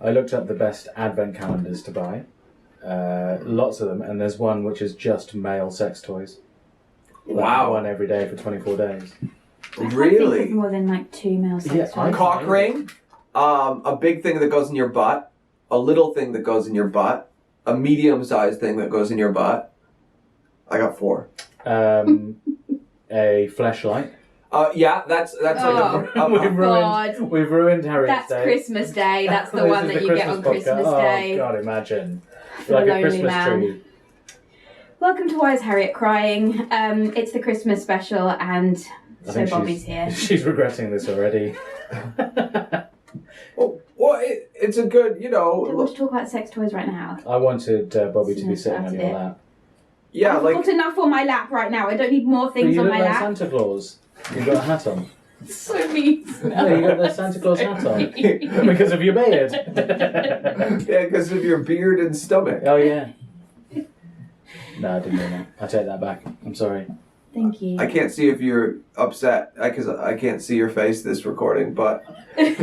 I looked up the best advent calendars to buy. Lots of them, and there's one which is just male sex toys. Wow. One every day for 24 days. I can't Really? think of more than like 2 male sex toys. Cock ring, a big thing that goes in your butt, a little thing that goes in your butt, a medium-sized thing that goes in your butt. I got 4. A fleshlight. Yeah, that's We've ruined Harriet's That's day. Christmas Day. That's the This one is that the you get on Christmas Day. Oh God, imagine. For Like the a lonely Christmas man. tree. Welcome to Why is Harriet Crying? It's the Christmas special, and I so think Bobby's here. She's regretting this already. Well, it's a good, Don't want to talk about sex toys right now. I wanted Bobby to be Yes, sitting that's on your it. lap. yeah, I've like got enough on my lap right now. I don't need more But things you on look my like lap. Santa Claus. You've got a hat on. So mean. Yeah, you got the Santa Claus hat on. Because of your beard. yeah, because of your beard and stomach. Oh, yeah. No, I didn't mean that. I take that back. I'm sorry. Thank you. I can't see if you're upset because I can't see your face this recording, but Bobby's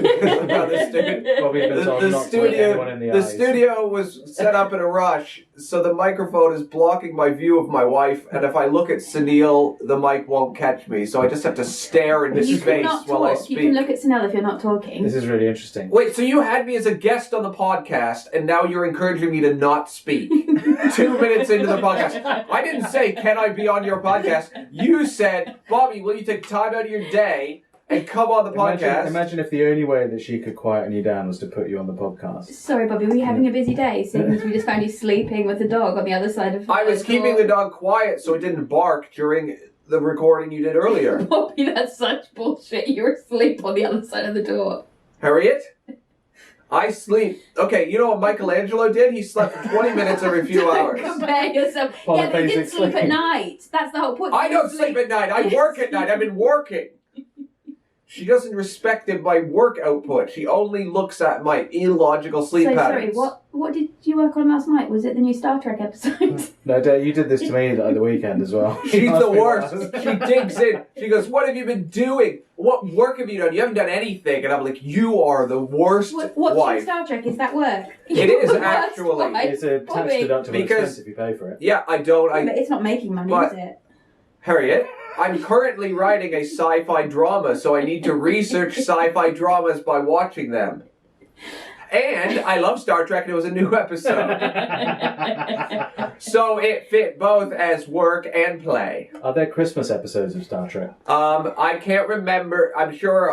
been told the not to look anyone in the eyes. studio was set up in a rush, so the microphone is blocking my view of my wife, and if I look at Sunil, the mic won't catch me, so I just have to stare into You space cannot while I talk. speak. You can look at Sunil if you're not talking. This is really interesting. Wait, so you had me as a guest on the podcast, and now you're encouraging me to not speak 2 minutes into the podcast. I didn't say, can I be on your podcast? You said, Bobby, will you take time out of your day and come on the podcast? Imagine if the only way that she could quieten you down was to put you on the podcast. Sorry, Bobby, were you having a busy day? Since we just found you sleeping with the dog on the other side of I was keeping the dog quiet so it didn't bark during the recording you did earlier. Bobby, that's such bullshit. You're asleep on the other side of the door. Harriet? I sleep. Okay, you know what Michelangelo did? He slept for 20 minutes every few hours. Compare yourself. Yeah, but he didn't sleep at night. That's the whole point. I don't sleep at night. I work at night. I've been working. She doesn't respect my work output. She only looks at my illogical sleep patterns. Sorry, what did you work on last night? Was it the new Star Trek episode? No, Dad, you did this to me at the weekend as well. She's the worst. She digs in. She goes, what have you been doing? What work have you done? You haven't done anything. And I'm like, you are the worst Watching wife. Star Trek, is that work? It is, actually. It's a tax deductible expense if you pay for it. Yeah, I don't. But it's not making money, But- is it? Harriet, I'm currently writing a sci-fi drama, so I need to research sci-fi dramas by watching them. And I love Star Trek, and it was a new episode. So it fit both as work and play. Are there Christmas episodes of Star Trek? I can't remember. I'm sure.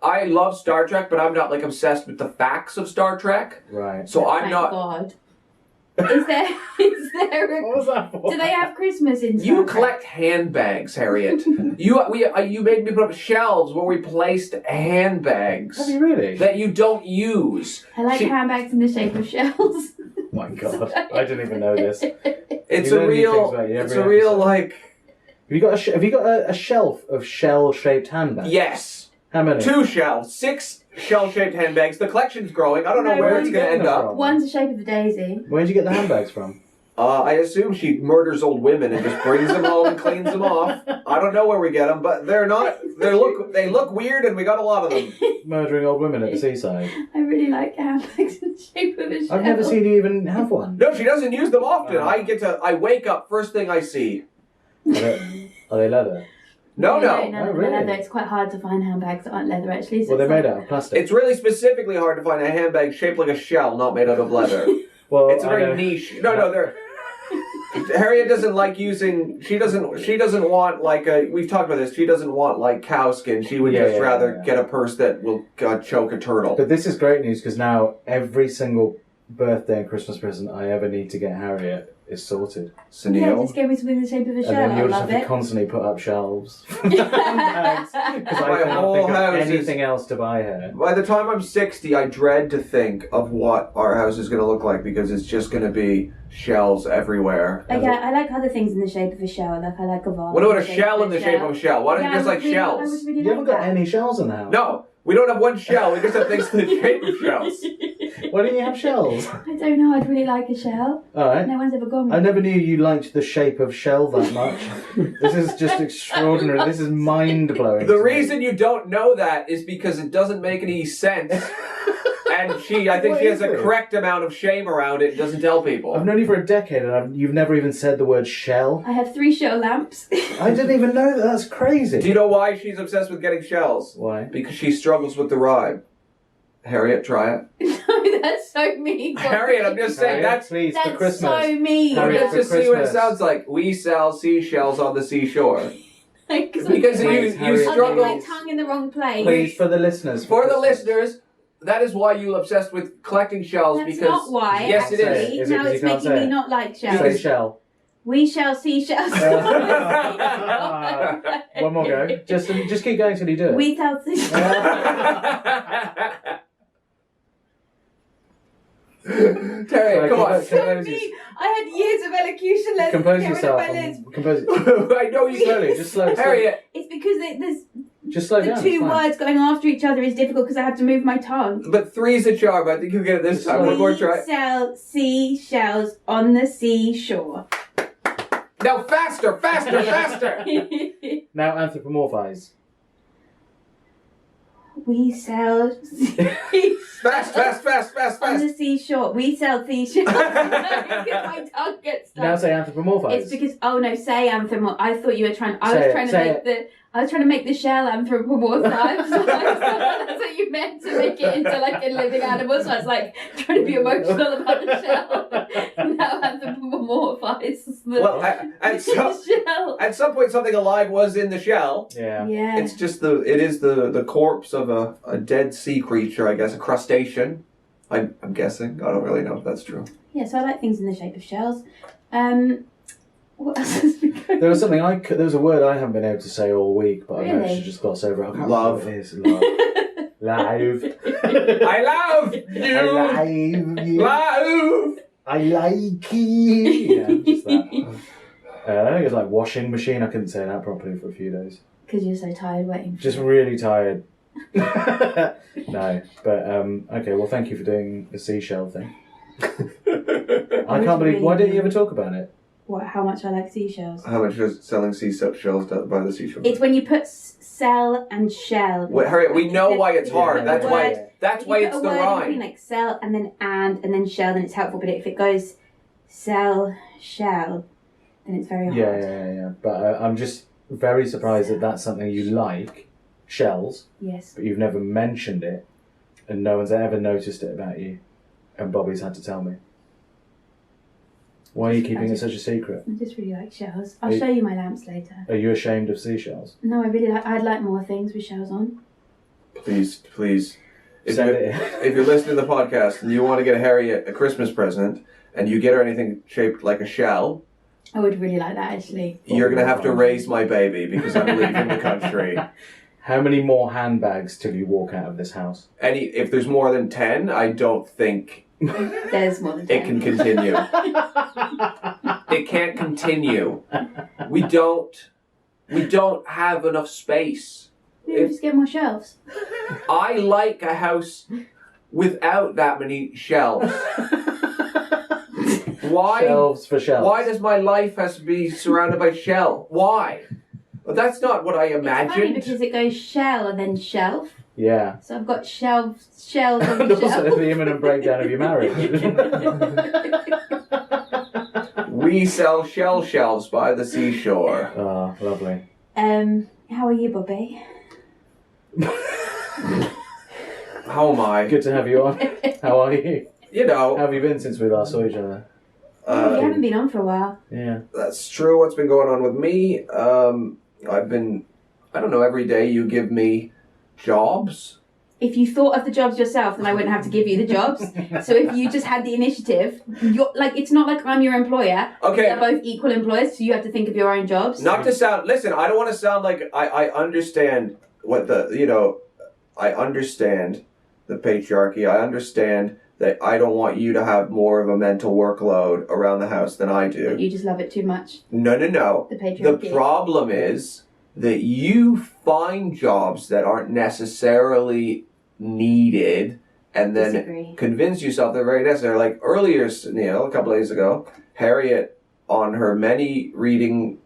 I love Star Trek, but I'm not like obsessed with the facts of Star Trek. Right. So I'm Thank not. God. Is there a... What was that for? Do they have Christmas in Star You Trek? collect handbags, Harriet. you made me put up shelves where we placed handbags. Have you really? That you don't use. I like handbags in the shape of shells. Oh my God, I didn't even know this. It's You a learn new things real. about you It's every a real episode. like. Have you got a shelf of shell-shaped handbags? Yes. How many? 2 shelves. 6 shell-shaped handbags. The collection's growing. I don't know No, where where it's are you going to getting end them up. from? One's the shape of a daisy. Where'd you get the handbags from? I assume she murders old women and just brings them home and cleans them off. I don't know where we get them, but they're not. They look weird, and we got a lot of them. Murdering old women at the seaside. I really like handbags in the shape of a shell. I've never seen you even have one. No, she doesn't use them often. Oh. I wake up, first thing I see. Are they leather? No. No, really? leather. It's quite hard to find handbags that aren't leather, actually. So Well, they're it's made like- out of plastic. It's really specifically hard to find a handbag shaped like a shell, not made out of leather. Well, It's a I very know- niche. No, they're. Harriet doesn't like using. She doesn't want like a. We've talked about this. She doesn't want like cow skin. She would Yeah, just yeah, rather yeah. get a purse that will choke a turtle. But this is great news because now every single birthday and Christmas present I ever need to get Harriet is sorted. Yeah, Sunil. just give me something in the shape of a shell. And then I you'll just love have to it. constantly put up shelves. Because I My cannot whole think of house is- anything else to buy her. By the time I'm 60, I dread to think of what our house is going to look like because it's just going to be shells everywhere. I like other things in the shape of a shell. Like I like a vase. What about a shell in the shape of a shell? Why don't you just like I shells? would really You like haven't got that. any shells in the house. No, we don't have one shell. We just have things in the shape of shells. Why don't you have shells? I don't know. I'd really like a shell. Alright. No one's ever gone. I never knew you liked the shape of shell that much. This is just extraordinary. This is mind-blowing. The reason you don't know that is because it doesn't make any sense. And I think What she has is a this? correct amount of shame around it and doesn't tell people. I've known you for a decade and you've never even said the word shell. I have 3 shell lamps. I didn't even know that. That's crazy. Do you know why she's obsessed with getting shells? Why? Because she struggles with the rhyme. Harriet, try it. No, that's so mean. Harriet, I'm just saying Harriet, please, That's for Christmas. so mean. Harriet, Let's for just see what it Christmas. sounds like. We sell seashells on the seashore. Because Because I'm you Harriet, struggle. my tongue in the wrong place. Please, for the listeners. For the Christmas. listeners, that is why you're obsessed with collecting shells. That's because not why. Yes, it actually. is. Is it Now 'cause it's you can't making say me it? not like Say shells. shell. We shall see shells. One more go. Just keep going till you do it. We shall see shells. Terry, come on. So mean. I had years of elocution lessons. Compose Get rid of yourself. my lips. Compose. I know you Slowly, just slow. Harriet, It's because there's Just slow the down. two it's fine. words going after each other is difficult because I have to move my tongue. but 3's a charm. I think you'll get it this time. One more try. We shall see shells on the seashore. Now faster, faster, faster. Now anthropomorphize. We sell Fast on the seashore. We sell seashells. Because my tongue gets stuck. Now say anthropomorphize. It's because say anthropomorph. I thought you were trying. I Say was it, trying to say make the. I was trying to make the shell anthropomorphize. That's what you meant, to make it into like a living animal. So I was like trying to be emotional about the shell. Now anthropomorphizes the, Well, at shell. some point, something alive was in the shell. Yeah. Yeah. It's just it is the corpse of a dead sea creature, I guess, a crustacean. I'm guessing. I don't really know if that's true. Yeah. So I like things in the shape of shells. What else has been going There was something there was a word I haven't been able to say all week, but I Really? managed to just gloss over it. I can't Love. remember what it is. Love. Live. I love you. I like you. Love. I like you. Yeah, just that. I think it was like washing machine. I couldn't say that properly for a few days. Because you're so tired waiting. Just really tired. No, but okay. Well, thank you for doing the seashell thing. I can't believe. Why didn't you ever talk about it? What? How much I like seashells. How much is selling seashells by the seashore? It's when you put sell and shell. Wait, Harriet, we know why it's hard. Yeah, That's the why. word- That's If why you it's put the a word in between, rhyme. like sell and then shell, then it's helpful. But if it goes sell shell, then it's very hard. Yeah. But I'm just very surprised that that's something you like, shells, Yes. but you've never mentioned it, and no one's ever noticed it about you, and Bobby's had to tell me. Why are you keeping it such a secret? I just really like shells. I'll show you my lamps later. Are you ashamed of seashells? No, I really like. I'd like more things with shells on. Please. Send it in. If you're listening to the podcast and you want to get Harriet a Christmas present, and you get her anything shaped like a shell, I would really like that actually. you're going to have to raise my baby because I'm leaving the country. How many more handbags till you walk out of this house? If there's more than 10, I don't think There's more than it can continue. It can't continue. We don't have enough space. Maybe just get more shelves. I like a house without that many shelves. Why? Shelves for shelves. Why does my life has to be surrounded by shell? Why? Well, that's not what I It's funny imagined. because it goes shell and then shelf. Yeah. So I've got shells on And also shelf. the imminent breakdown of your marriage. We sell shell shelves by the seashore. Oh, lovely. How are you, Bobby? How am I? Good to have you on. How are you? You know, How have you been since we last saw each other? You haven't been on for a while. Yeah. that's true. What's been going on with me? I've been, I don't know, every day you give me jobs. If you thought of the jobs yourself, then I wouldn't have to give you the jobs. So if you just had the initiative, it's not like I'm your employer. Okay. They're both equal employers, so you have to think of your own jobs. Not to sound, listen, I don't want to sound like I understand what I understand the patriarchy. I understand that I don't want you to have more of a mental workload around the house than I do. You just love it too much. No. The patriarchy. The problem is that you find jobs that aren't necessarily needed and then Disagree. convince yourself they're very necessary. Like earlier, a couple days ago, Harriet, on her many reading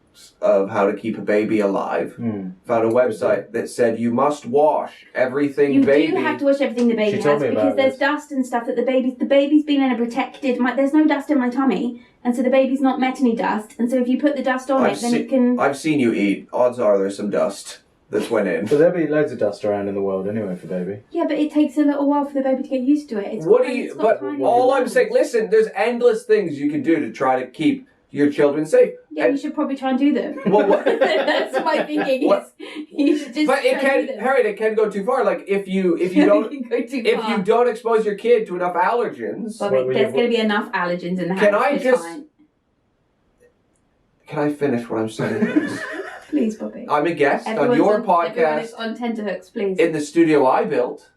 of how to keep a baby alive. Found a website that said you must wash everything You baby. do have to wash everything the baby She told has me because about there's this. dust and stuff that the baby's been in a protected. There's no dust in my tummy, and so the baby's not met any dust. And so if you put the dust on then it can. I've seen you eat. Odds are there's some dust that's went in. But there'll be loads of dust around in the world anyway for baby. Yeah, but it takes a little while for the baby to get used to it. What do you? But all I'm saying, listen, there's endless things you can do to try to keep your children safe. Yeah, you should probably try and do them. Well, what? That's my thinking. What? You should just. But it try and can, do them. Harriet, it can go too far. Like if you don't It can go too if far. you don't expose your kid to enough allergens. Bobby, there's going to be enough allergens in the house. Can I it's just- fine. Can I finish what I'm saying? Please, Bobby. I'm a guest on Everyone's your Everyone podcast is on tenterhooks, please. in the studio I built.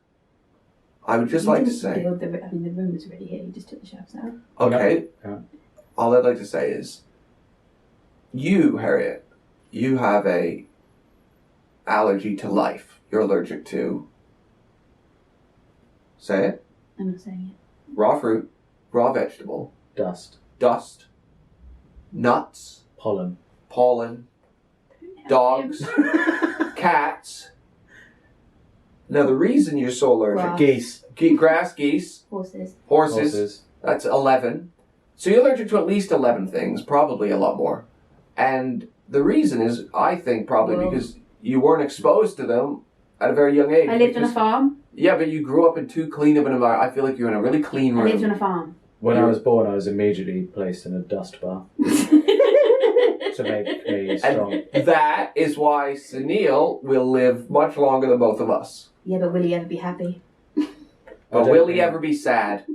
I would just You like to didn't say, build the room was already here. You just took the shelves out. okay. Yeah. All I'd like to say is, you, Harriet, you have a allergy to life. You're allergic to. Say it. I'm not saying it. Raw fruit, raw vegetable, Dust. dust, nuts, Pollen. pollen, dogs, cats. Now the reason you're so allergic, Grass. Geese. grass, geese, Horses. horses, that's 11. So you're allergic to at least 11 things, probably a lot more. And the reason is, I think, probably Well- because you weren't exposed to them at a very young age. I lived on a Because- farm. Yeah, but you grew up in too clean of an environment. I feel like you're in a really clean I lived on room. a farm. When I was born, I was immediately placed in a dust bath to make me strong. And that is why Sunil will live much longer than both of us. Yeah, but will he ever be happy? But will he ever be sad?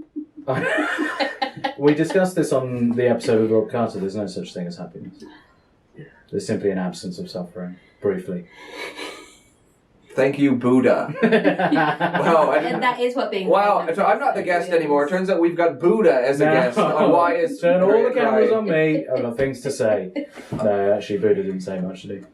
We discussed this on the episode with Rob Carter. There's no such thing as happiness. There's simply an absence of suffering. Briefly. Thank you, Buddha. Wow, And that is what being. wow, pregnant so I'm not the is. guest anymore. It turns out we've got Buddha as a guest on Why Is Turn all the Harriet cameras Crying? on me. I've got things to say. No, actually, Buddha didn't say much, did he?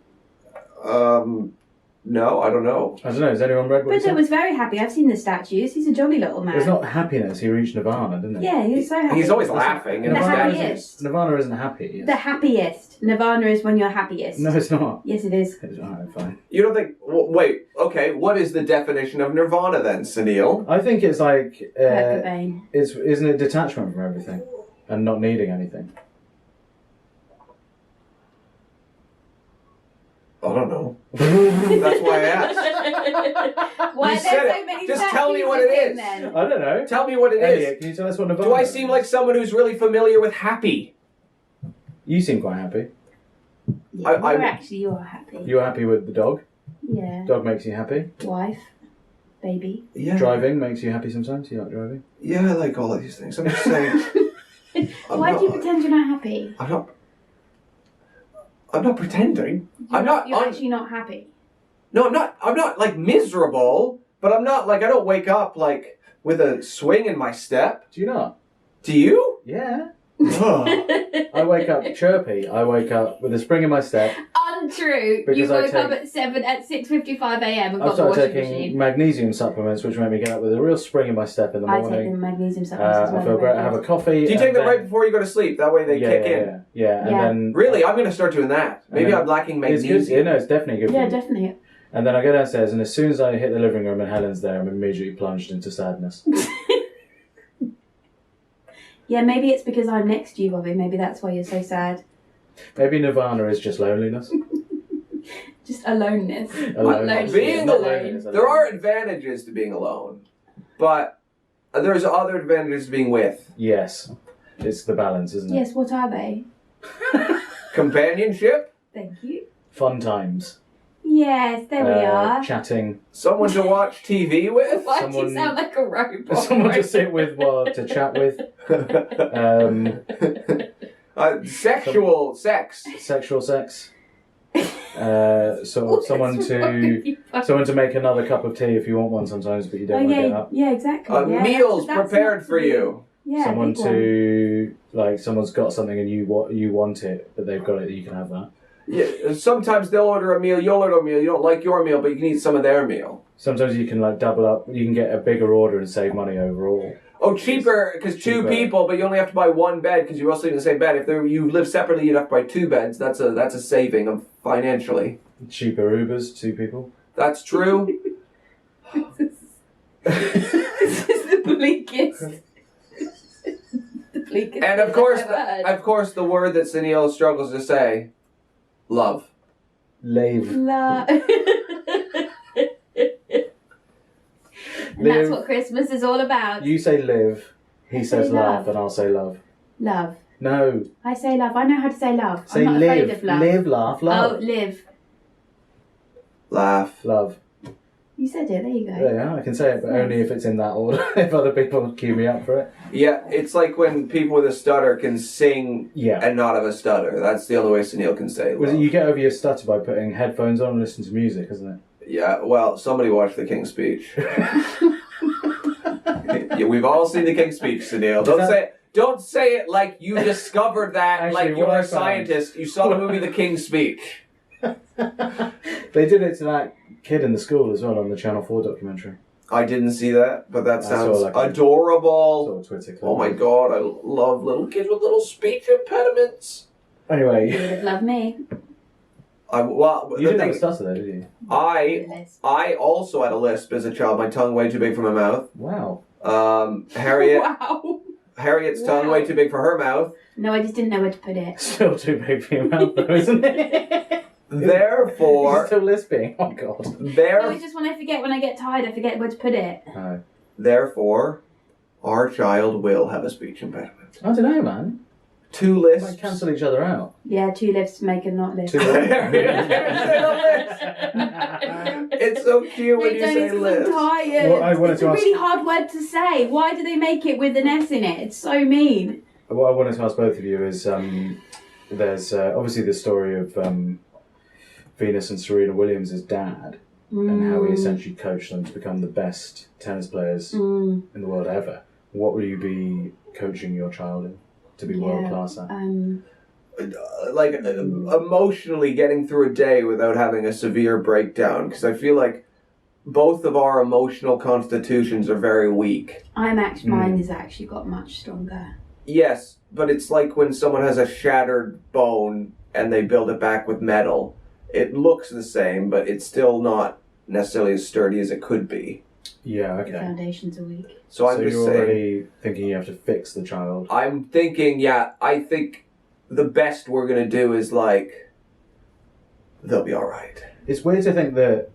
No, I don't know. I don't know. Has anyone read what he Buddha said? was very happy. I've seen the statues. He's a jolly little man. It's not happiness. He reached nirvana, didn't he? Yeah, he was so happy. He's always laughing in The his happiest. statues. Nirvana isn't happy. The happiest. Nirvana is when you're happiest. No, it's not. Yes, it is. Alright, fine. You don't think... wait, okay, what is the definition of nirvana then, Sunil? I think it's like Kurt Cobain. isn't it detachment from everything and not needing anything? I don't know. That's why I asked. Why You are said there it. so many Just tell me statues what of it him is. then? I don't know. Tell me what it is. Elliot, can you tell us what nirvana Do I is? seem like someone who's really familiar with happy? You seem quite happy. Yeah, you are happy. You're happy with the dog. Yeah. Dog makes you happy. Wife. Baby. Yeah. Driving makes you happy sometimes. You like driving? Yeah, I like all of these things. I'm just saying... Why do you pretend you're not happy? I'm not pretending. You're actually not happy. No, I'm not like miserable, but I'm not like I don't wake up like with a swing in my step. Do you not? Do you? Yeah. Ugh. I wake up chirpy. I wake up with a spring in my step. Untrue. Because You I woke up take- at 6:55 a.m. and I've got the started washing taking machine. magnesium supplements, which make me get up with a real spring in my step in the I take the morning. magnesium supplements as well. I feel great. I have a coffee. Do you and take them then- right before you go to sleep? That way they yeah, kick yeah, in. Yeah, and Yeah. then Really, I'm going to start doing that. Maybe then- I'm lacking it's magnesium. good. Yeah, no, it's definitely good. Yeah, for you. definitely. And then I go downstairs, and as soon as I hit the living room and Helen's there, I'm immediately plunged into sadness. Yeah, maybe it's because I'm next to you, Bobby. Maybe that's why you're so sad. Maybe nirvana is just loneliness. Just aloneness. Alone. Not Being Not alone. loneliness, There are advantages to being alone, but there's other advantages to being with. Yes, it's the balance, isn't it? Yes, what are they? Companionship, Thank you. Fun times. Yes, there we are. Chatting. someone to watch TV with. Why do someone- you sound like a robot? Someone to sit with, to chat with. Sexual sex. Sexual sex. Someone to make another cup of tea if you want one sometimes, but you don't Oh want to get yeah, up. yeah, exactly. Yeah, Meals that's prepared not for to be- you. Yeah, Someone big one. to someone's got something and you want it, but they've got it. You can have that. Yeah, sometimes they'll order a meal, you'll order a meal, you don't like your meal, but you can eat some of their meal. Sometimes you can double up. You can get a bigger order and save money overall. Oh, cheaper, because two Cheaper. people, but you only have to buy one bed because you're all sleeping in the same bed. If you live separately, you'd have to buy two beds. That's a saving of financially. Cheaper Ubers, 2 people. That's true. This is the bleakest. The bleakest And of thing course, I've ever heard. of course, the word that Sunil struggles to say, love. Lave. Love. And that's Live. what Christmas is all about. You say live, he I says say laugh, love. and I'll say love. Love. No, I say love. I know how to say love. say I'm not live. afraid of love. Live, laugh, Oh, love. live. Laugh. Love. You said it. There you go. Yeah, I can say it, but only if it's in that order. If other people cue me up for it. Yeah, it's like when people with a stutter can sing Yeah. and not have a stutter. That's the only way Sunil can say Was love. it you get over your stutter by putting headphones on and listening to music, isn't it? Yeah, well, somebody watched The King's Speech. Yeah, we've all seen The King's Speech, Sunil. Don't say it like you discovered that, Actually, like you're what I a found- scientist. You saw the movie The King's Speech. They did it to that kid in the school as well on the Channel 4 documentary. I didn't see that, but that I sounds saw, like, a- adorable. Sort of Twitter clip. Oh my god, I love little kids with little speech impediments. You Anyway, would have loved me. Well, you the didn't have a thing, stutter though, did you? I also had a lisp as a child. My tongue way too big for my mouth. Wow. Harriet, Wow. Harriet's tongue Wow. way too big for her mouth. No, I just didn't know where to put it. Still too big for your mouth though, isn't it? You're Therefore, still lisping. Oh god. No, it's just when I get tired, I forget where to put it. No. Therefore, our child will have a speech impediment. I don't know, man. 2 They lists. might cancel each other out. Yeah, 2 lifts to make a not lift. Two It's so cute when They you don't, say it's 'cause I'm list. tired. Well, I wanted It's to a ask- really hard word to say. Why do they make it with an S in it? It's so mean. What I wanted to ask both of you is, there's obviously the story of Venus and Serena Williams' dad, and how he essentially coached them to become the best tennis players in the world ever. What will you be coaching your child in to be world class at? Like emotionally getting through a day without having a severe breakdown, because I feel like both of our emotional constitutions are very weak. Mine has actually got much stronger. Yes, but it's like when someone has a shattered bone and they build it back with metal. It looks the same, but it's still not necessarily as sturdy as it could be. Yeah, The okay. foundations are weak. So I'm So just you're saying. already thinking you have to fix the child. I'm thinking, I think the best we're gonna do is like, they'll be all right. It's weird to think that,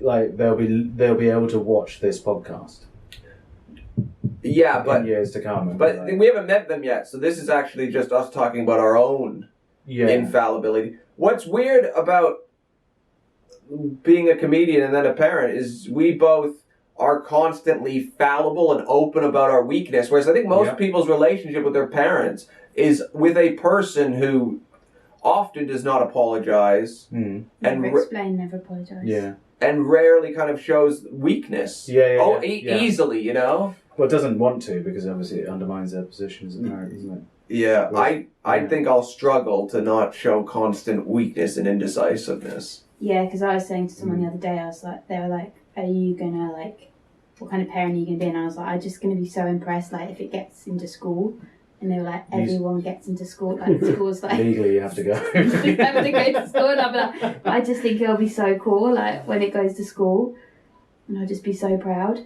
like, they'll be able to watch this podcast Yeah, in but years to come. And but be like, we haven't met them yet, so this is actually just us talking about our own yeah, infallibility. What's weird about being a comedian and then a parent is we both are constantly fallible and open about our weakness, whereas I think most people's relationship with their parents is with a person who often does not apologize Never explain, never apologise. yeah. and rarely kind of shows weakness. Easily, you know? Well, it doesn't want to because obviously it undermines their position as a parent, isn't it? Yeah, Which- I think I'll struggle to not show constant weakness and indecisiveness. Yeah, because I was saying to someone the other day, they were like, are you gonna, like, what kind of parent are you gonna be? And I was like, I'm just gonna be so impressed, like, if it gets into school. And they were like, everyone gets into school, like, school's like... Legally, you have to go. you have to go to school, and I'm like, I just think it'll be so cool, like, when it goes to school. And I'll just be so proud.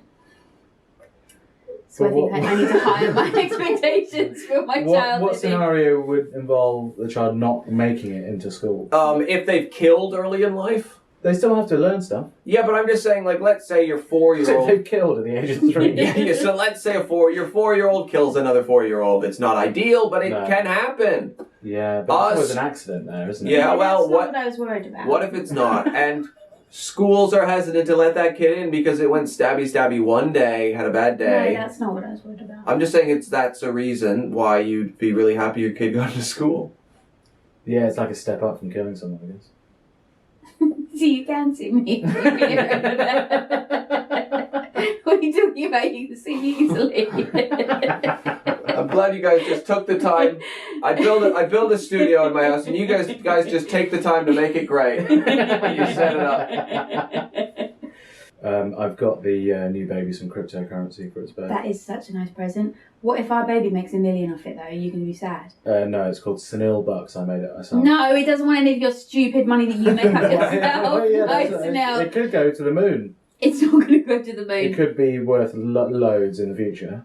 So But I think I need to higher my expectations for my child. What I think. scenario would involve the child not making it into school? If they've killed early in life? They still have to learn stuff. Yeah, but I'm just saying, like, let's say your 4-year-old... They've killed at the age of 3. yeah, so let's say your 4-year-old kills another 4-year-old. It's not ideal, but it No. can happen. Yeah, but there's always an accident there, isn't it? Yeah, well, that's not what what I was worried about. What if it's not? And schools are hesitant to let that kid in because it went stabby one day, had a bad day. No, that's not what I was worried about. I'm just saying that's a reason why you'd be really happy your kid got to school. Yeah, it's like a step up from killing someone, I guess. So you can see me. What are you talking about? You can see me easily. I'm glad you guys just took the time. I build a studio in my house, and you guys just take the time to make it great. You set it up. I've got the new baby some cryptocurrency for its birthday. That is such a nice present. What if our baby makes $1 million off it though? Are you going to be sad? No, it's called Senil Bucks. I made it myself. No, it doesn't want any of your stupid money that you make up yourself. It could go to the moon. It's not going to go to the moon. It could be worth loads in the future.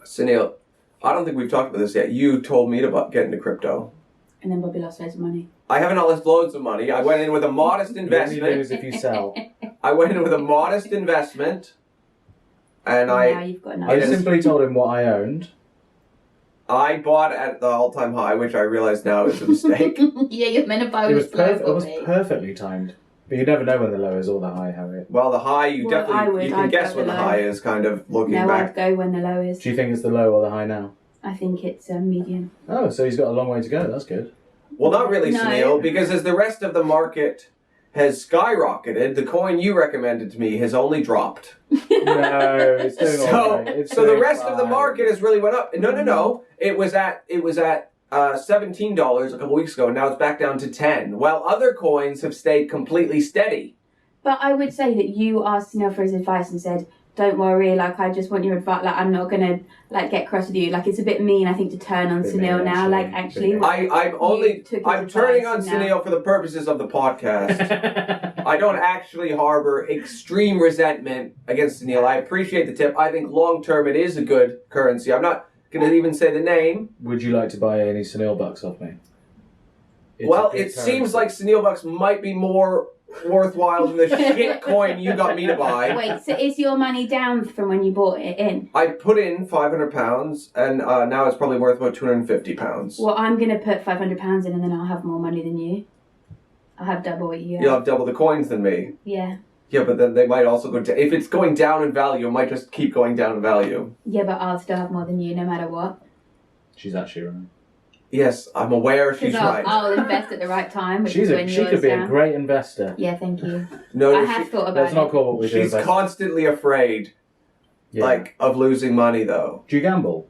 Sunil, I don't think we've talked about this yet. You told me to get into crypto. And then Bobby lost loads of money. I haven't lost loads of money. I went in with a modest You only investment. lose if you sell. I went in with a modest investment, and Now you've got I enough. simply told him what I owned. I bought at the all-time high, which I realize now is a mistake. Yeah, you're meant to buy It with was perfectly timed. But you never know when the low is or the high, Harriet. Well, the high, you Well, definitely you can I'd guess go when the below. high is. Kind of looking No, back. I'd go when the low is. Do you think it's the low or the high now? I think it's medium. Oh, so he's got a long way to go. That's good. Well, not really, No. Sunil, because as the rest of the market has skyrocketed, the coin you recommended to me has only dropped. No, it's doing all right. It's So the doing rest of the fine. market has really went up. No. It was at $17 a couple weeks ago, and now it's back down to 10. While other coins have stayed completely steady. But I would say that you asked Neil for his advice and said, "Don't worry, like I just want your advice. Like I'm not gonna like get cross with you. Like it's a bit mean, I think, to turn on Bit Sunil mean, now. actually. Like actually, Bit mean. I'm turning on Sunil. Sunil for the purposes of the podcast. I don't actually harbor extreme resentment against Sunil. I appreciate the tip. I think long term it is a good currency. I'm not going to even say the name. Would you like to buy any Senil Bucks off me? It's Well, a good it seems currency. like Sunil Bucks might be more worthwhile than the shit coin you got me to buy. Wait, so is your money down from when you bought it in? I put in £500 and now it's probably worth about £250. Well, I'm gonna put £500 in, and then I'll have more money than you. I'll have double what you have. You'll have double the coins than me. Yeah. Yeah, but then they might also go down. If it's going down in value, it might just keep going down in value. Yeah, but I'll still have more than you, no matter what. She's actually right. Yes, I'm aware she's Because right. I'll invest at the right time, which is when She yours could be down. a great investor. Yeah, thank you. No, I have thought about Let's not it. call what we do. she's constantly afraid, Yeah. of losing money, though. Do you gamble?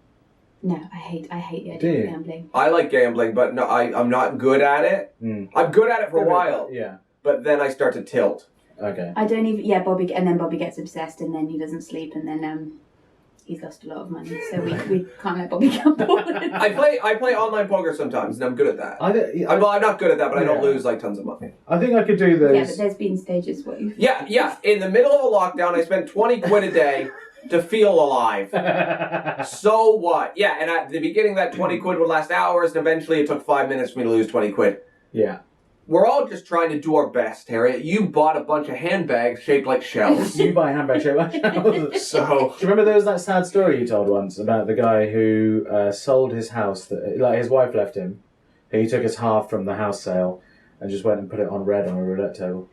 No, I hate the Do idea you? of gambling. I like gambling, but no, I'm not good at it. Mm. I'm good at it for a while, Yeah. but then I start to tilt. Okay. I don't even. Yeah, Bobby, and then Bobby gets obsessed, and then he doesn't sleep, and then he's lost a lot of money. So we can't let Bobby gamble. I play online poker sometimes, and I'm good at that. I'm I'm not good at that, but I don't Yeah. lose like tons of money. I think I could do Yeah, but those. there's been stages what you. Yeah. In the middle of a lockdown, I spent 20 quid a day to feel alive. So what? Yeah, and at the beginning, that 20 quid would last hours, and eventually it took 5 minutes for me to lose 20 quid. Yeah. We're all just trying to do our best, Harriet. You bought a bunch of handbags shaped like shells. You buy handbag shaped like shells. So, Do you remember there was that sad story you told once about the guy who sold his house? Like his wife left him. He took his half from the house sale and just went and put it on red on a roulette table.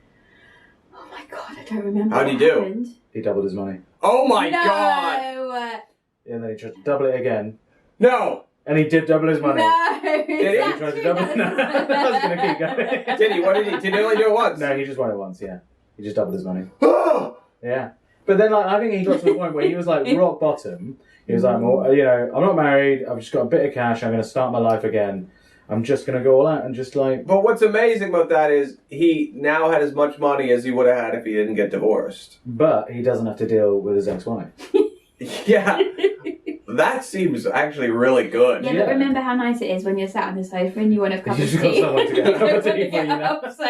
Oh my god, I don't remember. How'd he what do? happened. He doubled his money. oh my no! god! And then he tried to double it again. No! And he did double his money. No! Did he? He tried to double it. No, I was going to keep going. Did he? What did he? Did he only do it once? No, he just won it once, yeah. He just doubled his money. Yeah. But then, I think he got to the point where he was rock bottom. He was like, well, I'm not married. I've just got a bit of cash. I'm going to start my life again. I'm just going to go all out and just But what's amazing about that is he now had as much money as he would have had if he didn't get divorced. But he doesn't have to deal with his ex-wife. Yeah. That seems actually really good. Yeah, Yeah. but remember how nice it is when you're sat on the sofa and you want a cup You of just got tea. someone to get a cup of tea for you Get now. up, so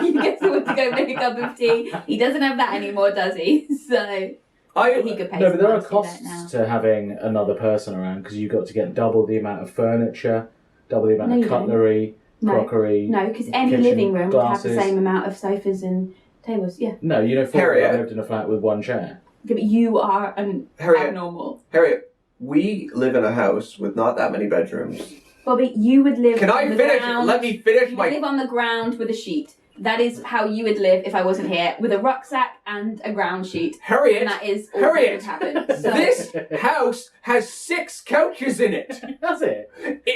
you get someone to go make a cup of tea. He doesn't have that anymore, does he? So he could pay No, but there are someone to do that now. costs to having another person around because you've got to get double the amount of furniture, double the amount No, of you don't. cutlery, No. crockery. No, because any kitchen living room would have the glasses. same amount of sofas and tables. Yeah. No, Harriet. I lived in a flat with one chair. Yeah, but you are Harriet. abnormal. Harriet, we live in a house with not that many bedrooms. Bobby, you would live Can on I the finish? ground. Let me finish You would my... live on the ground with a sheet. That is how you would live if I wasn't here, with a rucksack and a ground sheet. Harriet, And that is all Harriet, that would happen. So, this house has 6 couches in it. That's it.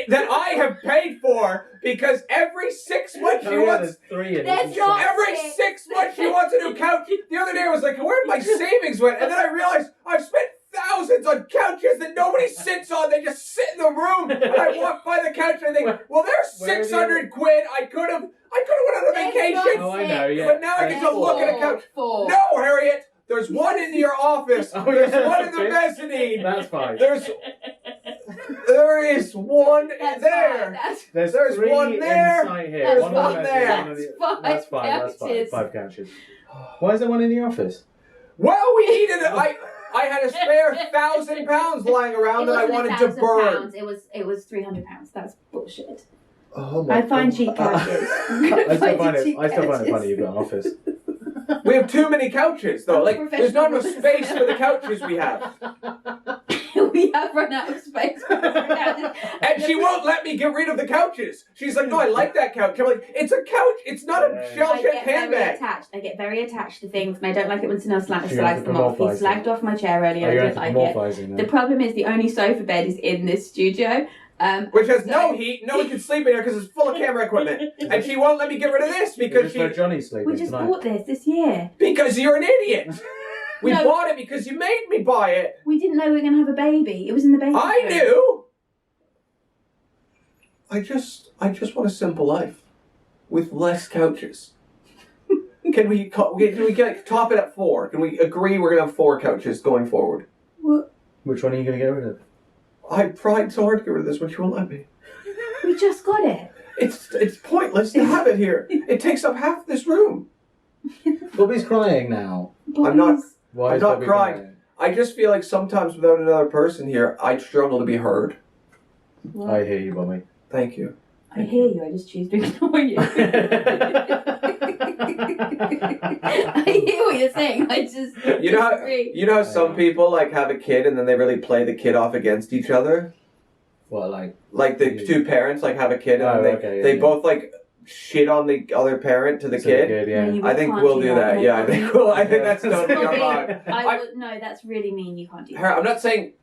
That I have paid for because every 6 months she wants... There's 3 in There's it. not- Every 6 months she wants a new couch. The other day I was like, where my savings went? And then I realized I've spent thousands on couches that nobody sits on. They just sit in the room. And I walk by the couch and I think, well, there's Where have 600 quid. I could have went on a There's vacation. not Oh, I know, yeah. But now I get to look at a couch. Four. No, Harriet, There's one in your office. Oh, There's yeah, one in the okay. mezzanine. That's fine. There is one That's there. fine. There's three one there. inside here. That's One on fine. the mezzanine, That's one on the- fine. That's fine. That's fine. Couches. 5 couches. Why is there one in the office? Well, we needed it. I had a spare £1,000 lying around that I wanted to burn. It was £300. That's bullshit. Oh my I find God. cheap couches. I still find it funny you've got an office. We have too many couches, though. I'm Like, there's not enough professional. space for the couches we have. We have run out of space. And she won't let me get rid of the couches. She's like, no, I like that couch. I'm like, it's a couch. It's not a I shell-shaped get very handbag. attached. I get very attached to things, and I don't like it when someone else So you're slags them off. He anthropomorphizing. slagged off my chair earlier. Are you I didn't like it. anthropomorphizing The now? problem is the only sofa bed is in this studio. Which has no so heat. No one can sleep in here because it's full of camera equipment. And she won't let me get rid of this Is because this where Johnny's sleeping We just tonight? bought this year. because you're an idiot. We No. bought it because you made me buy it. We didn't know we were going to have a baby. It was in the baby I room. knew. I just want a simple life with less couches. Can we top it at 4? Can we agree we're gonna have 4 couches going forward? Well, Which one are you going to get rid of? I tried so hard to get rid of this, but she won't let me. we just got it. It's pointless to have it here. It takes up half this room. Bobby's crying now. I'm not- Bobby's- Why I'm is not Bobby crying. I just feel like sometimes without another person here, I'd struggle to be heard. Well, I hear you, Bobby. Thank you. I hear you. I just choose to ignore you. I hear what you're saying. I just You know how- disagree. You know how some people like have a kid and then they really play the kid off against each other? What, like? Like the two parents like have a kid and Oh, they okay, yeah, they yeah. both like shit on the other parent to the kid. yeah. No, you I think can't we'll do that. No, Yeah, I think we'll. I think that's Bobby, totally our vibe. I would, no, that's really mean. You can't do Harriet, that. I'm not saying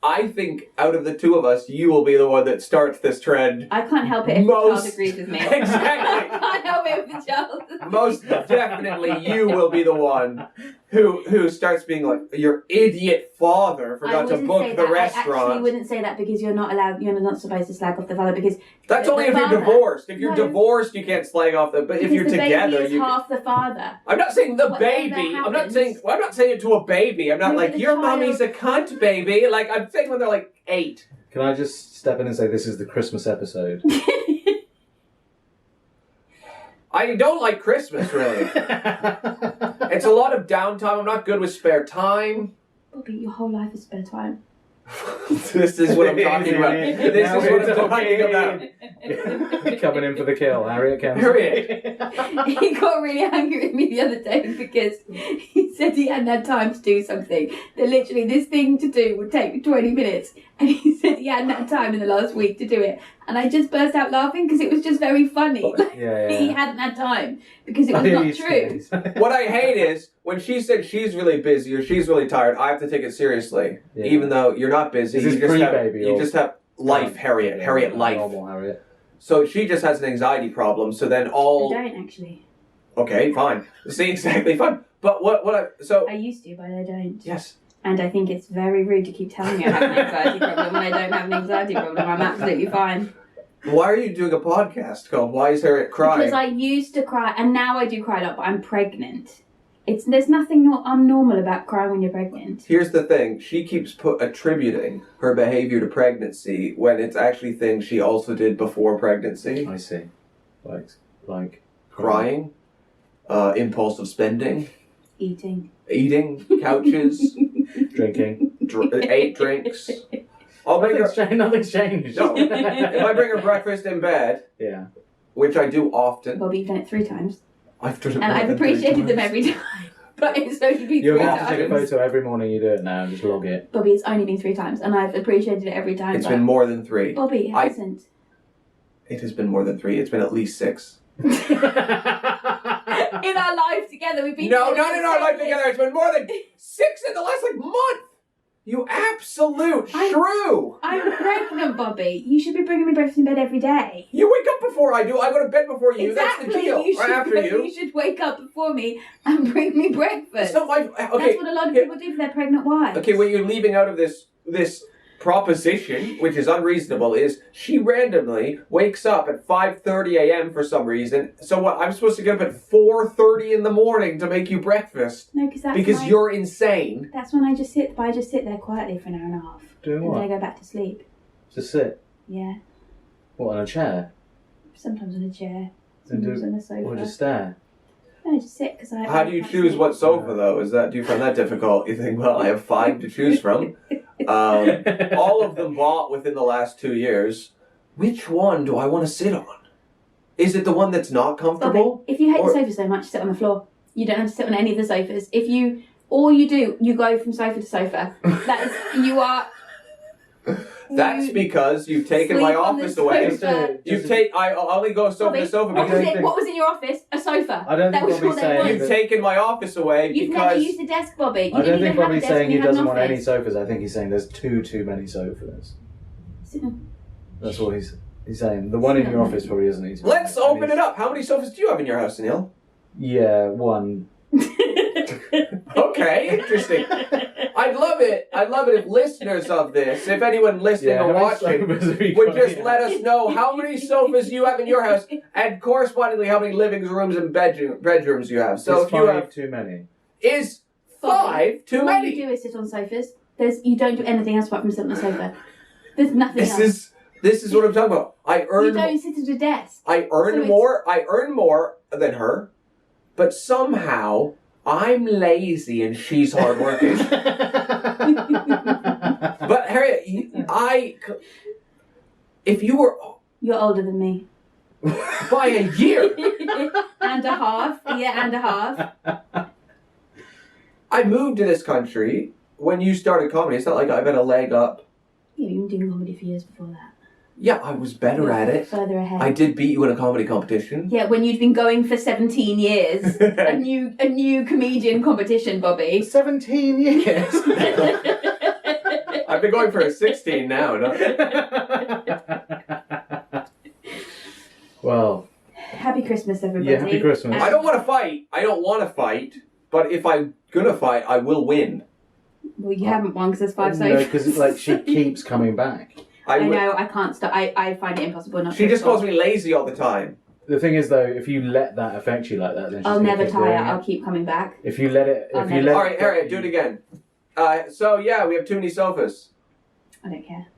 I think out of the two of us, you will be the one that starts this trend. I can't help it if the Most- child agrees with me. Exactly. I can't help it if the child. Most definitely, you will be the one who starts being like, your idiot father forgot to book the I actually restaurant. wouldn't say that because you're not allowed. You're not supposed to slag off the father because That's the only if you're father- divorced. If you're No. divorced, you can't slag off the. But if because you're the together, baby is you. half the father. I'm not saying the Whatever baby. I'm not happens- saying. Well, I'm not saying it to a baby. I'm not No, like but the your child- mommy's a cunt, baby. Like I'm saying when they're like 8. Can I just step in and say this is the Christmas episode? I don't like Christmas really. It's a lot of downtime. I'm not good with spare time. Bobby, your whole life is spare time. This is what I'm talking about. This Now is what we're I'm talking about. Coming in for the kill, Harriet. Harriet. He got really angry with me the other day because he said he hadn't had time to do something. That literally this thing to do would take 20 minutes. And he said he hadn't had time in the last week to do it. And I just burst out laughing because it was just very funny. Like, he hadn't had time because it was not true. What I hate is when she said she's really busy or she's really tired, I have to take it seriously. Yeah. Even though you're not busy. Is this you just have, pre-baby you or- just have life, Harriet. Harriet life. Normal Harriet. So she just has an anxiety problem. So then I all don't actually. okay, fine. See, exactly fine. But I used to, but I don't. yes. And I think it's very rude to keep telling me I have an anxiety problem when I don't have an anxiety problem. I'm absolutely fine. Why are you doing a podcast called Why Is Harriet Crying? Because I used to cry, and now I do cry a lot, but I'm pregnant. There's nothing abnormal about crying when you're pregnant. Here's the thing. She keeps attributing her behavior to pregnancy when it's actually things she also did before pregnancy. I see. Like Crying, impulsive spending, Eating. eating, couches, drinking. 8 drinks. I'll make her... Nothing's changed. No. If I bring her breakfast in bed, Yeah. which I do often, Bobby, you've done it 3 times. I've done it And more I've than 3 appreciated them times. every time. But it's only been You're 3 going to take a times. photo every morning you do it now and just log it. Bobby, it's only been 3 times, and I've appreciated it every time. It's but been more than 3. Bobby, it hasn't. It has been more than 3. It's been at least 6. In our life together, we've been No, together not in for our life 7 together. It's been more than 6 in the last month. You absolute shrew. I'm pregnant, Bobby. You should be bringing me breakfast in bed every day. You wake up before I do. I go to bed before you. Exactly. That's the deal. You Right after you. You should wake up before me and bring me breakfast. It's not my... That's Okay. what a lot of people do for their pregnant wives. Okay, what you're leaving out of this proposition, which is unreasonable, is she randomly wakes up at 5:30 a.m. for some reason. So what? I'm supposed to get up at 4:30 in the morning to make you breakfast No, because you're insane. That's when I just sit there quietly for an hour and a half. Doing And what? then I go back to sleep. Just sit. Yeah. What, on a chair? Sometimes on a chair. And Sometimes on a sofa. Or just stare? No, I just sit because I. How do you choose what sofa though? Do you find that difficult? You think, well, I have 5 to choose from. All of them bought within the last 2 years. Which one do I want to sit on? Is it the one that's not comfortable? Bobby, if you hate the sofa so much, sit on the floor. You don't have to sit on any of the sofas. All you do, you go from sofa to sofa. That's because you've taken my office away. I only go sofa to sofa. What was in your office? A sofa. I don't think Bobby's saying You've taken my office away You've because... never used a desk, Bobby. I don't think Bobby's saying he doesn't want any sofas. I think he's saying there's too many sofas. That's what he's saying. The one in your office probably doesn't need to. Let's open it up. How many sofas do you have in your house, Neil? Yeah, one. Okay, interesting. I'd love it if listeners of this, if anyone listening or watching, would just let us know how many sofas you have in your house and correspondingly how many living rooms and bedrooms you have. So is if you have too many. Is 5 too many? All you do is sit on sofas. You don't do anything else apart from sit on a sofa. There's nothing else. This is what I'm talking about. You don't sit at a desk. I earn more than her, but somehow I'm lazy and she's hardworking. But Harriet, if you were... You're older than me. By a year. And a half. Yeah, and a half. I moved to this country when you started comedy. It's not like I've had a leg up. Yeah, you've been doing comedy for years before that. Yeah, I was better at it. Further ahead. I did beat you in a comedy competition. Yeah, when you'd been going for 17 years. a new comedian competition, Bobby. 17 years? I've been going for 16 now. Well. Happy Christmas, everybody. Yeah, happy Christmas. I don't want to fight. But if I'm going to fight, I will win. Well, you haven't won because there's 5 sofas. No, because she keeps coming back. I know, I can't stop. I find it impossible not to. She just calls me lazy all the time. The thing is, though, if you let that affect you like that, then I'll never tire. I'll keep coming back. If you let it... All right, Harriet, do it again. So, yeah, we have too many sofas. I don't care.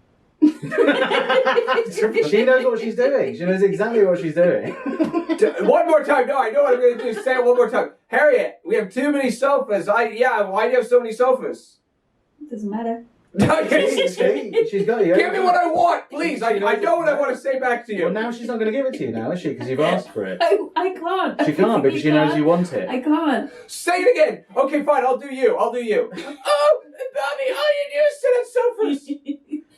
She knows what she's doing. She knows exactly what she's doing. One more time. No, I know what I'm going to do. Say it one more time. Harriet, we have too many sofas. Why do you have so many sofas? It doesn't matter. She's got you. Give me what I want, please. I know what I want to say back to you. Well, now she's not going to give it to you now, is she? Because you've asked for it. I can't. She can't because she knows you want it. I can't. Say it again. Okay, fine. I'll do you. Oh, Bobby, all you do is sit on sofas.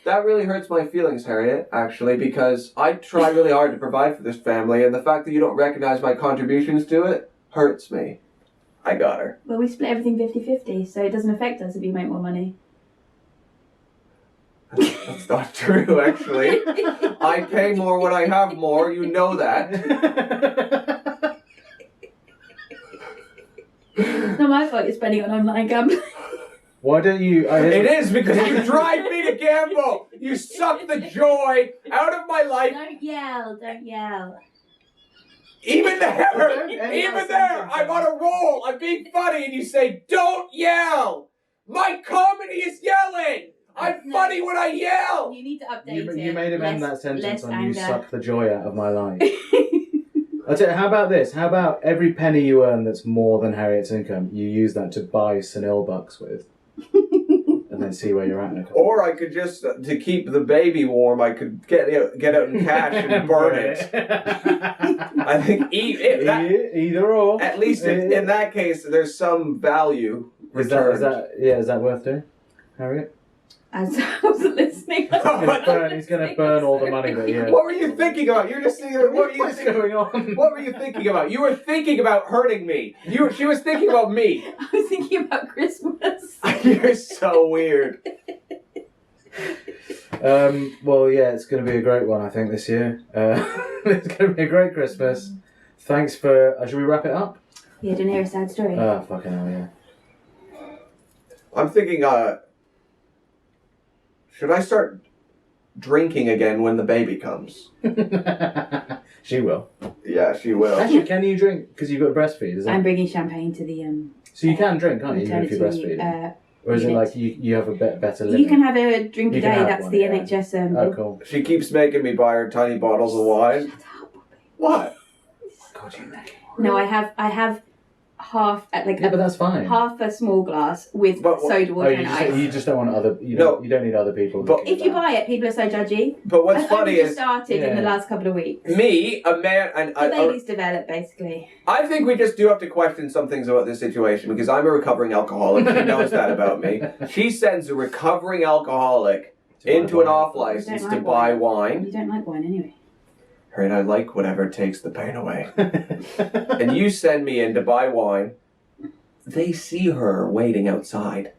That really hurts my feelings, Harriet, actually, because I try really hard to provide for this family, and the fact that you don't recognize my contributions to it hurts me. I got her. Well, we split everything 50-50, so it doesn't affect us if you make more money. That's not true, actually. I pay more when I have more. You know that. It's not my fault you're spending on online gambling. Why don't you... It is because you drive me to gamble. You suck the joy out of my life. Don't yell. Even there, I'm on a roll. I'm being funny, and you say, "Don't yell." My comedy is yelling. I'm funny when I yell. You need to update it. You made him end that sentence on anger. "you suck the joy out of my life." I'll tell you, how about this? How about every penny you earn that's more than Harriet's income, you use that to buy Senil bucks with, and then see where you're at in a couple. Or I could just, to keep the baby warm, I could get out in cash and burn it. I think either or. At least in that case, there's some value returned. Is that worth doing, Harriet? I wasn't listening. He's going to burn all the money that he earned. What were you thinking about? You're just thinking. What's going on? What were you thinking about? You were thinking about hurting me. She was thinking about me. I was thinking about Christmas. You're so weird. Well, yeah, it's going to be a great one, I think, this year. It's going to be a great Christmas. Thanks for... should we wrap it up? Yeah, do you hear a sad story? Oh, fucking hell, yeah. I'm thinking, Should I start drinking again when the baby comes? She will. Yeah, she will. Actually, can you drink because you've got to breastfeed? Is that... I'm bringing champagne to the So you can drink, can't you, even if you're maternity, breastfeeding? Or is it unit. like you have a better limit? You can have a drink a You can day. have That's one, the yeah. NHS. Oh, cool. She keeps making me buy her tiny bottles of wine. What? God, you make it. No, I have half Yeah, but that's fine. half a small glass with But- soda Oh, water you and just, ice. you just don't want other... You No. don't, you don't need other people... But- looking If at you that. buy it, people are so judgy. But what's I've funny only just is started in the Yeah. last couple of weeks. me, a man, and The baby's developed, basically. I think we just do have to question some things about this situation because I'm a recovering alcoholic. She knows that about me. She sends a recovering alcoholic into an off license You to don't buy like wine. You don't like wine anyway. Right, I like whatever takes the pain away. And you send me in to buy wine. They see her waiting outside.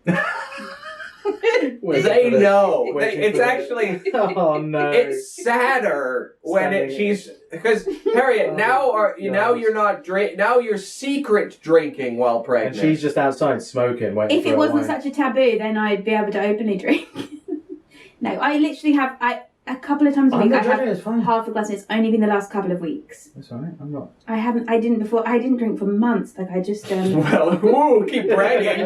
They know. It's actually... Oh no! It's sadder when Standing- she's because Harriet now you're not now you're secret drinking while And pregnant. she's just outside smoking, waiting If for it her wasn't wine. such a taboo, then I'd be able to openly drink. No, I literally have a couple of times a I'm week. I not judging, have it's fine. half a glass, and it's only been the last couple of weeks. That's alright. I'm not. I didn't drink for months. Like I just Well, ooh, keep bragging.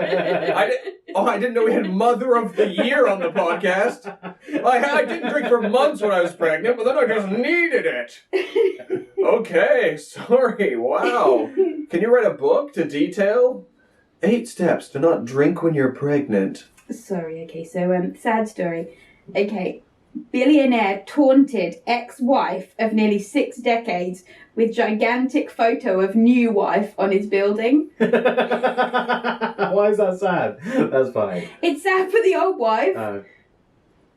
I didn't know we had Mother of the Year on the podcast. I didn't drink for months when I was pregnant, but then I just needed it. Okay, sorry. Wow. Can you write a book to detail 8 steps to not drink when you're pregnant? Sorry, okay, so sad story. Okay. Billionaire taunted ex-wife of nearly 6 decades with gigantic photo of new wife on his building. Why is that sad? That's funny. It's sad for the old wife.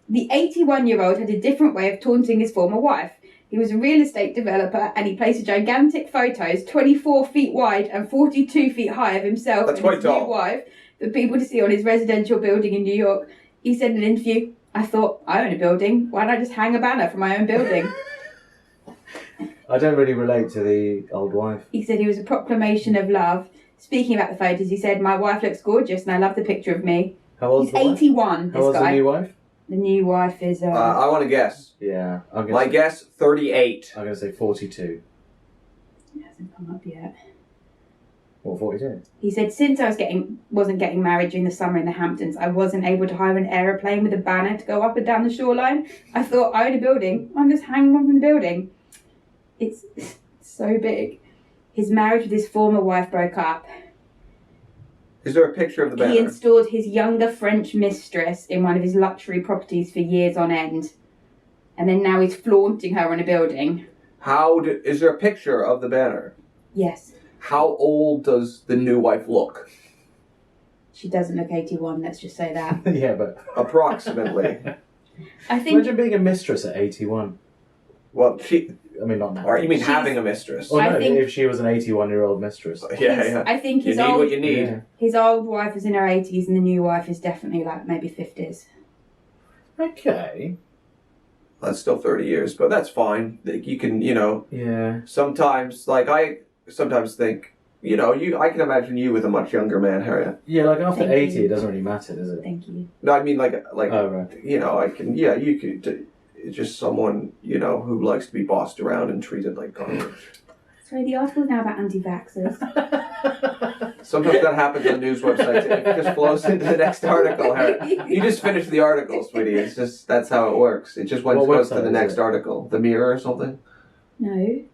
The 81-year-old had a different way of taunting his former wife. He was a real estate developer and he placed gigantic photos 24 feet wide and 42 feet high of himself That's and quite his tall. new wife for people to see on his residential building in New York. He said in an interview, I thought, I own a building. Why don't I just hang a banner from my own building? I don't really relate to the old wife. He said he was a proclamation of love. Speaking about the photos, he said, my wife looks gorgeous and I love the picture of me. How old's He's the wife? 81, How this old's the guy. new wife? The new wife is... I want to guess. Yeah. My guess, 38. I'm going to say 42. It hasn't come up yet. Or 42. He said, since I wasn't getting married during the summer in the Hamptons, I wasn't able to hire an aeroplane with a banner to go up and down the shoreline. I thought, I own a building. I'm just hanging one from the building. It's so big. His marriage with his former wife broke up. Is there a picture of the banner? He installed his younger French mistress in one of his luxury properties for years on end. And then now he's flaunting her on a building. Is there a picture of the banner? Yes. How old does the new wife look? She doesn't look 81, let's just say that. Yeah, but... Approximately. I think... Imagine being a mistress at 81. Well, I mean, not now. or you mean She's- having a mistress? Or I no, think- if she was an 81-year-old mistress. Yeah. I think You his need old... what you need. Yeah. His old wife is in her 80s and the new wife is definitely like maybe 50s. Okay. That's still 30 years, but that's fine. You can, Yeah. sometimes, I sometimes think, I can imagine you with a much younger man, Harriet. Yeah, like after Thank 80, you. it doesn't really matter, does it? Thank you. No, I mean, like, Oh, right. I can, you could, it's just someone, who likes to be bossed around and treated like garbage. So the article's now about anti-vaxxers. Sometimes that happens on news websites. It just flows into the next article, Harriet. You just finished the article, sweetie. It's just, that's how it works. It just What goes to website the is next it? article. The Mirror or something? No.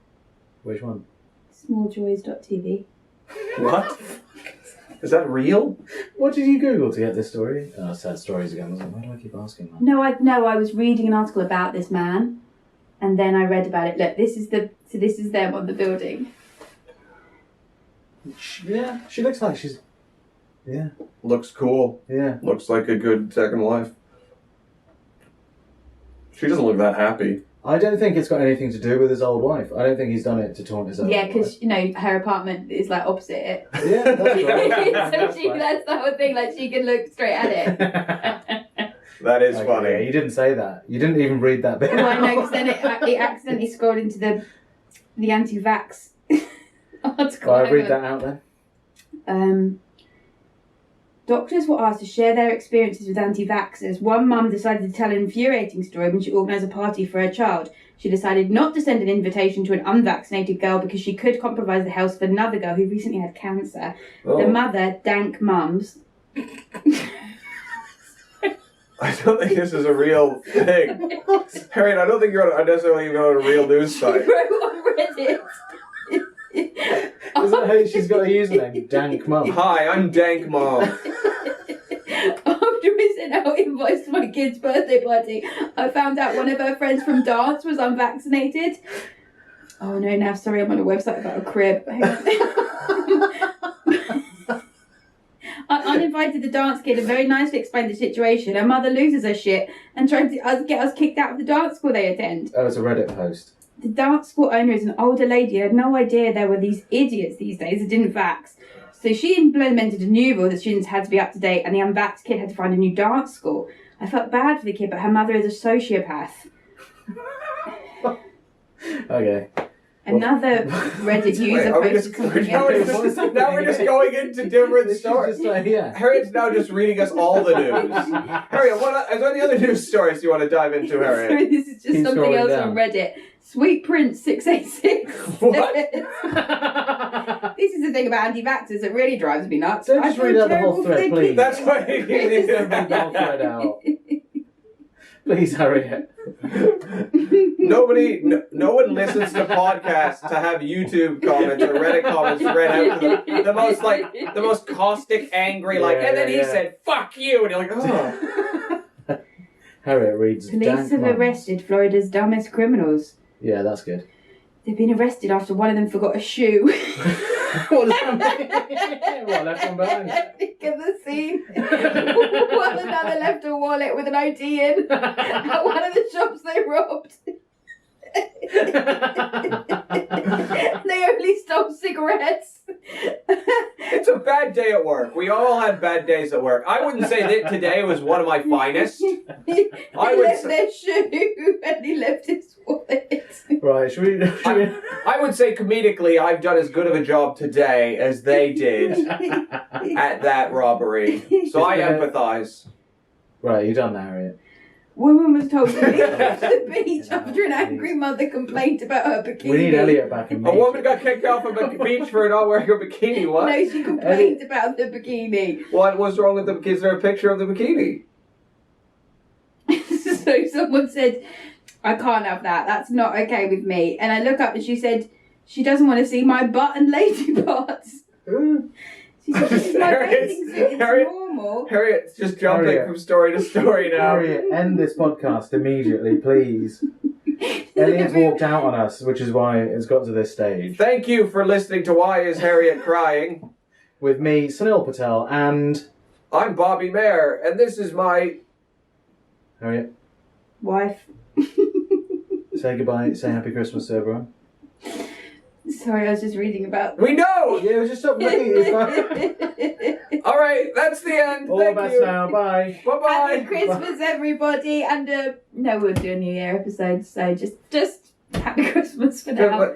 Which one? Smalljoys.tv. What? Is that real? What did you Google to get this story? Oh, sad stories again, wasn't it? Why do I keep asking that? No, I was reading an article about this man, and then I read about it. Look, this is them on the building. Yeah, she looks like she's... Yeah, Looks cool. yeah. Looks like a good second wife. She doesn't look that happy. I don't think it's got anything to do with his old wife. I don't think he's done it to taunt his old Yeah, wife. because her apartment is like opposite it. Yeah, that's right. So that's the whole thing. Like she can look straight at it. That is Okay, funny. yeah, you didn't say that. You didn't even read that bit. Well, I know, because then it accidentally scrolled into the anti-vax article. Well, I read that out then. Doctors were asked to share their experiences with anti-vaxxers. One mum decided to tell an infuriating story when she organised a party for her child. She decided not to send an invitation to an unvaccinated girl because she could compromise the health of another girl who recently had cancer. Oh. The mother, dank mums... I don't think this is a real thing. Harriet, I don't think you're necessarily even on a real news site. wrote on Reddit. Is that how she's got a username? Dank Mum. Hi, I'm Dank Mom. After I sent out invites to my kid's birthday party, I found out one of her friends from dance was unvaccinated. Oh no, Nav, sorry, I'm on a website about a crib. Hang on. I uninvited the dance kid and very nicely explained the situation. Her mother loses her shit and tried to get us kicked out of the dance school they attend. Oh, it's a Reddit post. The dance school owner is an older lady and had no idea there were these idiots these days that didn't vax. So she implemented a new rule that students had to be up to date and the unvaxxed kid had to find a new dance school. I felt bad for the kid, but her mother is a sociopath. Okay. Another Reddit user posted something else. Now we're just going into different stories. Yeah. Harriet's now just reading us all the news. Harriet, are there any other news stories you want to dive into, Harriet? Sorry, this is just Keep something scrolling else down. on Reddit. Sweet Prince 686. What? This is the thing about anti-vaxxers that really drives me nuts. Don't just I feel read out the terrible whole for thread, their please. kids. That's why you need Don't read the whole thread out. Please, Harriet. No one listens to podcasts to have YouTube comments or Reddit comments read out to them. The most caustic, angry, and then he said, "Fuck you," and you're like, oh. Harriet reads Police Dank have Mum. arrested Florida's dumbest criminals. Yeah, that's good. They've been arrested after one of them forgot a shoe. What does that mean? What, left one behind? Look at the scene. While another left a wallet with an OT in at one of the shops they robbed. They only stole cigarettes. It's a bad day at work. We all had bad days at work. I wouldn't say that today was one of my finest. They I would left say- their shoe and he left his wallet. Right, should we... I would say comedically, I've done as good of a job today as they did at that robbery. So I empathise. Right, you done that, Harriet? Woman was told to leave the beach after an angry mother complained about her bikini. We need Elliot back in A woman got kicked off of a beach for not wearing a bikini. What? No, she complained about the bikini. What was wrong with the bikini? Is there a picture of the bikini? So someone said, I can't have that. That's not okay with me. And I look up and she said, she doesn't want to see my butt and lady parts. She said, this is my bathing suit. It's normal. Harriet's just jumping Harriet. from story to story now. Harriet, end this podcast immediately, please. Elliot's walked out on us, which is why it's got to this stage. Thank you for listening to Why Is Harriet Crying? With me, Sunil Patel, and... I'm Bobby Mair, and this is my... Harriet, Wife. Say goodbye. Say Happy Christmas to everyone. Sorry, I was just reading about. We know! Yeah, just stop looking at your phone. All right, that's the end. All the Thank best you. now. Bye. Bye-bye. Happy Christmas, everybody, and no, we'll do a New Year episode. So just Happy Christmas for now.